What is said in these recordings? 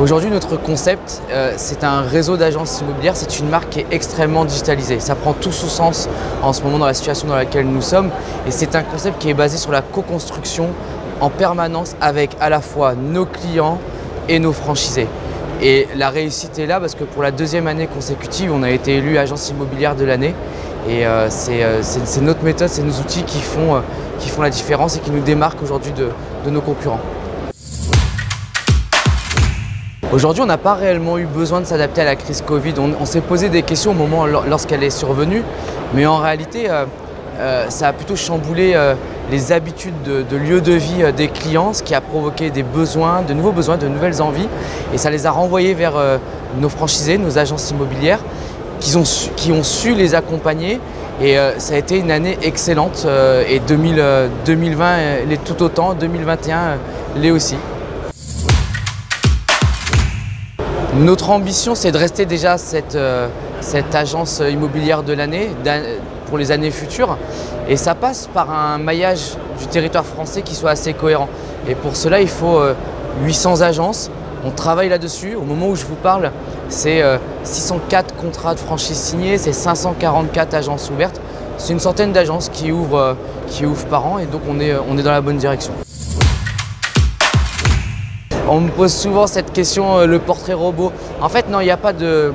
Aujourd'hui, notre concept, c'est un réseau d'agences immobilières, c'est une marque qui est extrêmement digitalisée. Ça prend tout son sens en ce moment dans la situation dans laquelle nous sommes. Et c'est un concept qui est basé sur la co-construction en permanence avec à la fois nos clients et nos franchisés. Et la réussite est là parce que pour la deuxième année consécutive, on a été élu agence immobilière de l'année. Et c'est notre méthode, c'est nos outils qui font la différence et qui nous démarquent aujourd'hui de nos concurrents. Aujourd'hui, on n'a pas réellement eu besoin de s'adapter à la crise Covid. On s'est posé des questions au moment lorsqu'elle est survenue, mais en réalité, ça a plutôt chamboulé les habitudes de lieu de vie des clients, ce qui a provoqué des besoins, de nouveaux besoins, de nouvelles envies, et ça les a renvoyés vers nos franchisés, nos agences immobilières, qui ont su les accompagner. Et ça a été une année excellente, et 2020 l'est tout autant, 2021 l'est aussi. Notre ambition, c'est de rester déjà cette agence immobilière de l'année pour les années futures. Et ça passe par un maillage du territoire français qui soit assez cohérent. Et pour cela, il faut 800 agences. On travaille là-dessus. Au moment où je vous parle, c'est 604 contrats de franchise signés, c'est 544 agences ouvertes. C'est une centaine d'agences qui ouvrent par an, et donc on est dans la bonne direction. On me pose souvent cette question, le portrait robot. En fait, non, il n'y a pas de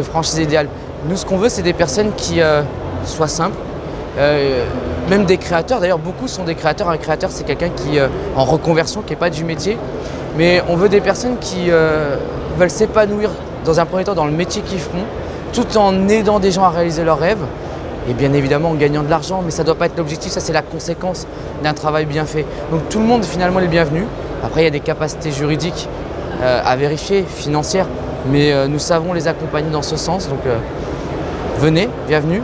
franchise idéale. Nous, ce qu'on veut, c'est des personnes qui soient simples, même des créateurs. D'ailleurs, beaucoup sont des créateurs. Un créateur, c'est quelqu'un qui en reconversion, qui n'est pas du métier. Mais on veut des personnes qui veulent s'épanouir dans un premier temps dans le métier qu'ils font, tout en aidant des gens à réaliser leurs rêves. Et bien évidemment en gagnant de l'argent, mais ça ne doit pas être l'objectif, ça c'est la conséquence d'un travail bien fait. Donc tout le monde finalement est le bienvenu. Après il y a des capacités juridiques à vérifier, financières, mais nous savons les accompagner dans ce sens. Donc venez, bienvenue.